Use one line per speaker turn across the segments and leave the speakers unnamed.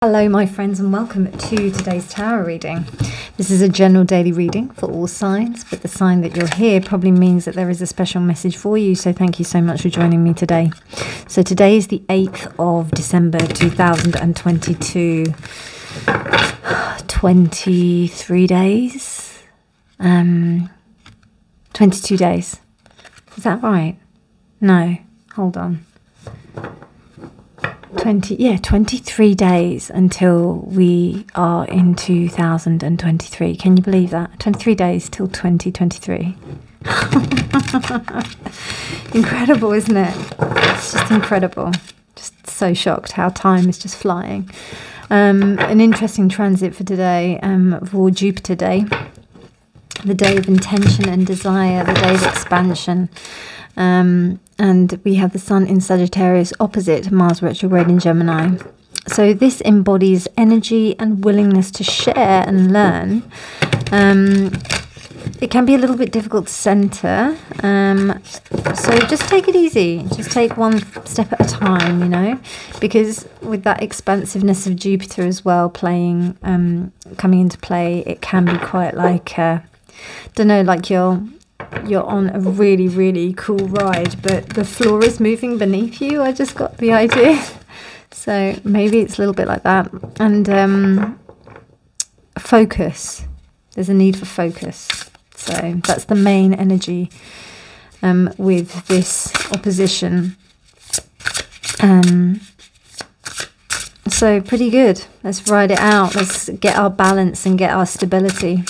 Hello my friends and welcome to today's tarot reading. This is a general daily reading for all signs, but the sign that you're here probably means that there is a special message for you, so thank you so much for joining me today. So today is the 8th of December 2022. 23 days? 22 days. Is that right? No, hold on. 23 days until we are in 2023. Can you believe that? 23 days till 2023. Incredible, isn't it? It's just incredible. Just so shocked how time is just flying. An interesting transit for today, for Jupiter Day. The day of intention and desire, the day of expansion. And we have the Sun in Sagittarius opposite Mars retrograde in Gemini. So this embodies energy and willingness to share and learn. It can be a little bit difficult to center. So just take it easy. Just take one step at a time, you know, because with that expansiveness of Jupiter as well playing, coming into play, it can be quite like, don't know, like you're on a really, really cool ride, but the floor is moving beneath you. I just got the idea. So maybe it's a little bit like that. And focus. There's a need for focus. So that's the main energy with this opposition. So pretty good. Let's ride it out. Let's get our balance and get our stability.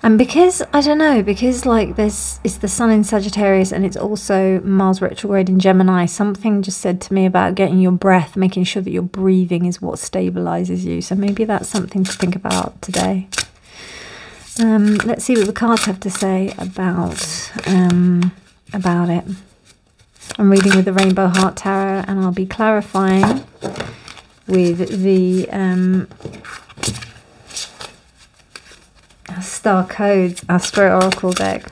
And because, I don't know, because like this is the Sun in Sagittarius and it's also Mars retrograde in Gemini, something just said to me about getting your breath, making sure that your breathing is what stabilizes you. So maybe that's something to think about today. Let's see what the cards have to say about it. I'm reading with the Rainbow Heart Tarot and I'll be clarifying with the Star Codes, our Spirit Oracle deck.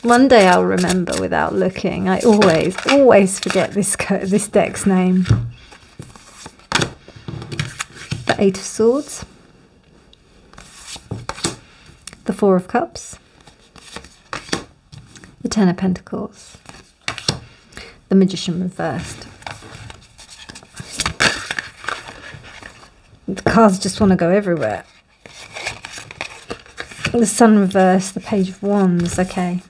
One day I'll remember without looking. I always forget this deck's name. The Eight of Swords. The Four of Cups. The Ten of Pentacles. The Magician reversed. The cards just want to go everywhere. The Sun reversed, the Page of Wands, okay.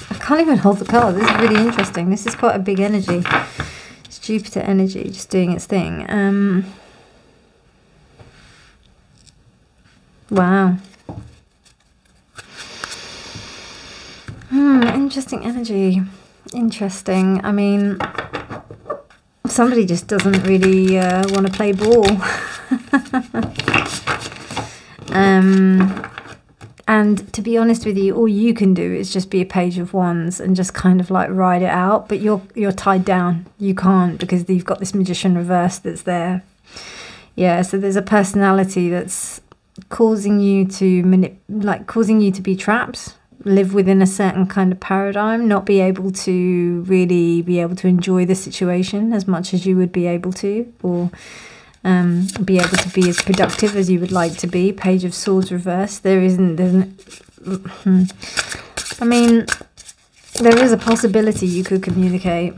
I can't even hold the card. This is really interesting. This is quite a big energy. It's Jupiter energy just doing its thing. Wow. Interesting energy. Interesting. I mean, somebody just doesn't really want to play ball. And to be honest with you, all you can do is just be a Page of Wands and just kind of like ride it out, but you're tied down. You can't, because you've got this Magician reverse that's there. Yeah, so there's a personality that's causing you to causing you to be trapped, live within a certain kind of paradigm, not be able to really be able to enjoy the situation as much as you would be able to, or be able to be as productive as you would like to be. Page of Swords reversed. I mean, there is a possibility you could communicate.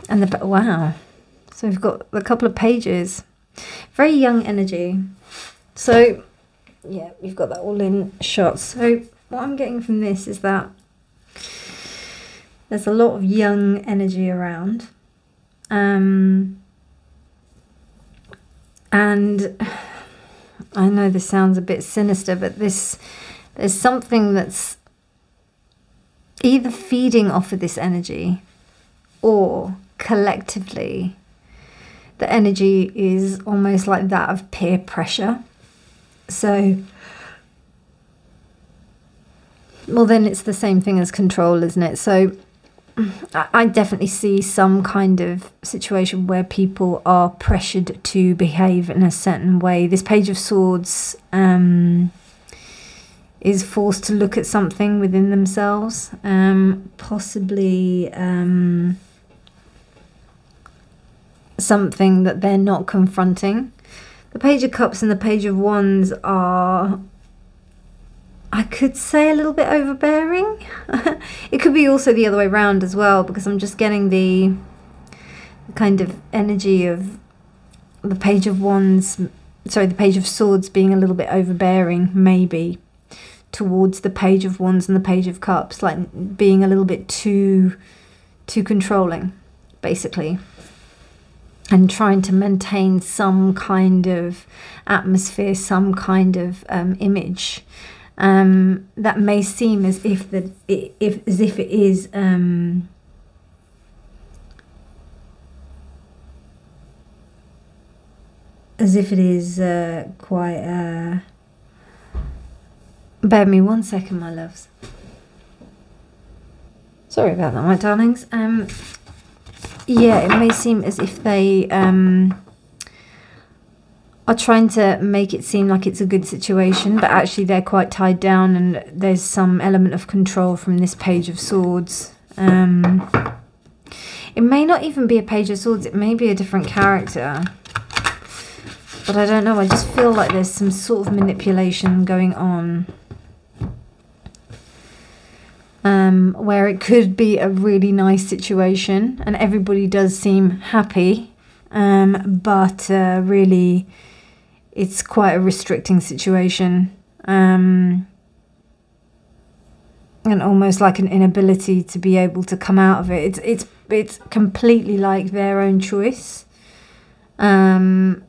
And wow. So we've got a couple of pages. Very young energy. So, yeah, we've got that all in shots. So what I'm getting from this is that there's a lot of young energy around. And I know this sounds a bit sinister, but there's something that's either feeding off of this energy, or collectively the energy is almost like that of peer pressure. So, well, then it's the same thing as control, isn't it? So I definitely see some kind of situation where people are pressured to behave in a certain way. This Page of Swords is forced to look at something within themselves, possibly something that they're not confronting. The Page of Cups and the Page of Wands are, I could say, a little bit overbearing. It could be also the other way around as well, because I'm just getting the kind of energy of the Page of Wands, sorry, the Page of Swords being a little bit overbearing, maybe, towards the Page of Wands and the Page of Cups, like being a little bit too controlling, basically, and trying to maintain some kind of atmosphere, some kind of image that may seem as if it is quite. Bear me 1 second, my loves. Sorry about that, my darlings. Yeah, it may seem as if they are trying to make it seem like it's a good situation, but actually they're quite tied down, and there's some element of control from this Page of Swords. It may not even be a Page of Swords, it may be a different character. But I don't know, I just feel like there's some sort of manipulation going on. Where it could be a really nice situation and everybody does seem happy, but really it's quite a restricting situation, and almost like an inability to be able to come out of it. It's completely like their own choice to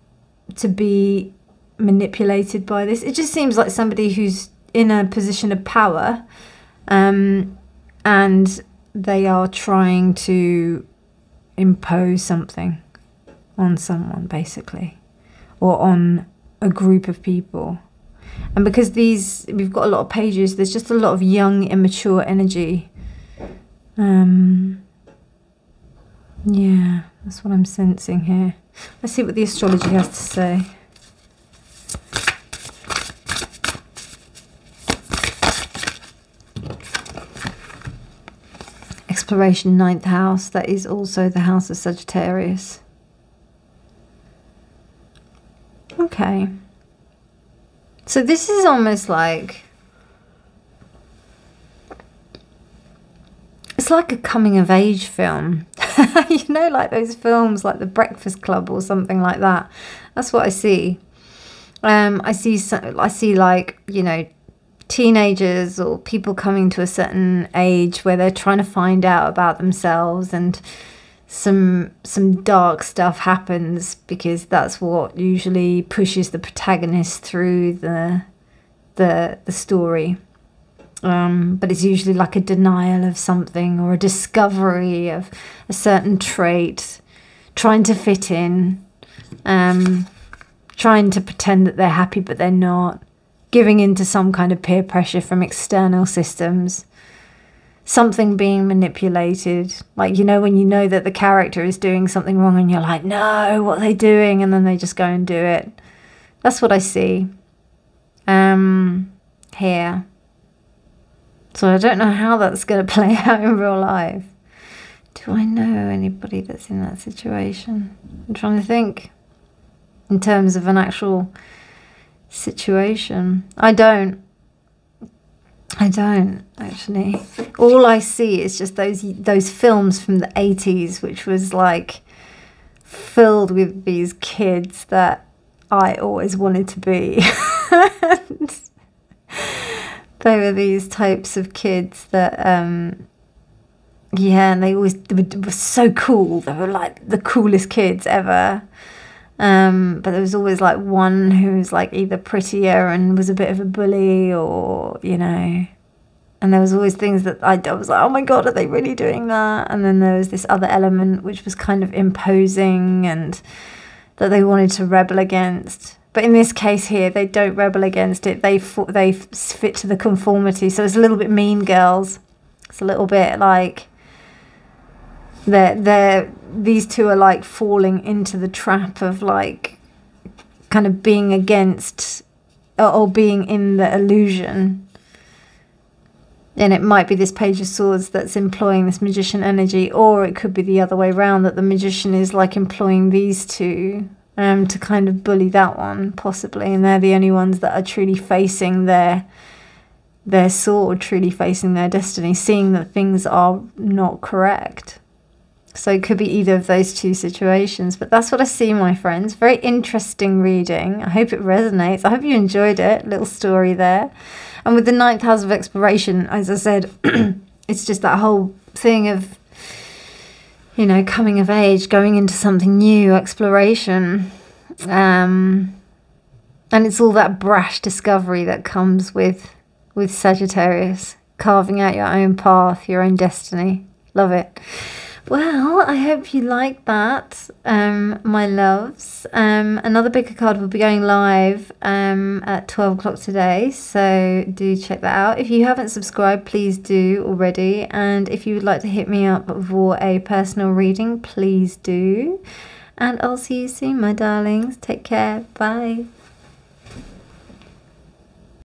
be manipulated by this. It just seems like somebody who's in a position of power, and they are trying to impose something on someone, basically, or on a group of people. And because we've got a lot of pages, there's just a lot of young, immature energy. Yeah, that's what I'm sensing here. Let's see what the astrology has to say. Exploration, 9th house. That is also the house of Sagittarius. Okay. So this is almost like, it's like a coming of age film. You know, like those films like The Breakfast Club or something like that. That's what I see. I see like, you know, teenagers or people coming to a certain age where they're trying to find out about themselves, and some dark stuff happens, because that's what usually pushes the protagonist through the story. But it's usually like a denial of something, or a discovery of a certain trait, trying to fit in, trying to pretend that they're happy but they're not, giving into some kind of peer pressure from external systems, something being manipulated. Like, you know, when you know that the character is doing something wrong and you're like, no, what are they doing? And then they just go and do it. That's what I see here. So I don't know how that's going to play out in real life. Do I know anybody that's in that situation? I'm trying to think in terms of an actual situation. I don't actually. All I see is just those films from the 80s, which was like filled with these kids that I always wanted to be. They were these types of kids that yeah, and they were so cool. They were like the coolest kids ever. But there was always like one who was like either prettier and was a bit of a bully, or, you know, and there was always things that I was like, oh my God, are they really doing that? And then there was this other element which was kind of imposing and that they wanted to rebel against. But in this case here, they don't rebel against it. They fit to the conformity. So it's a little bit Mean Girls. It's a little bit like these two are like falling into the trap of like kind of being against or being in the illusion. And it might be this Page of Swords that's employing this Magician energy, or it could be the other way around, that the Magician is like employing these two to kind of bully that one, possibly, and they're the only ones that are truly facing their sword, truly facing their destiny, seeing that things are not correct. So it could be either of those two situations, but that's what I see, my friends. Very interesting reading. I hope it resonates. I hope you enjoyed it. Little story there. And with the 9th house of exploration, as I said, it's just that whole thing of, you know, coming of age, going into something new, exploration. And it's all that brash discovery that comes with Sagittarius, carving out your own path, your own destiny. Love it. Well, I hope you like that, my loves. Another bigger card will be going live at 12 o'clock today, so do check that out. If you haven't subscribed, please do already. And if you would like to hit me up for a personal reading, please do. And I'll see you soon, my darlings. Take care. Bye.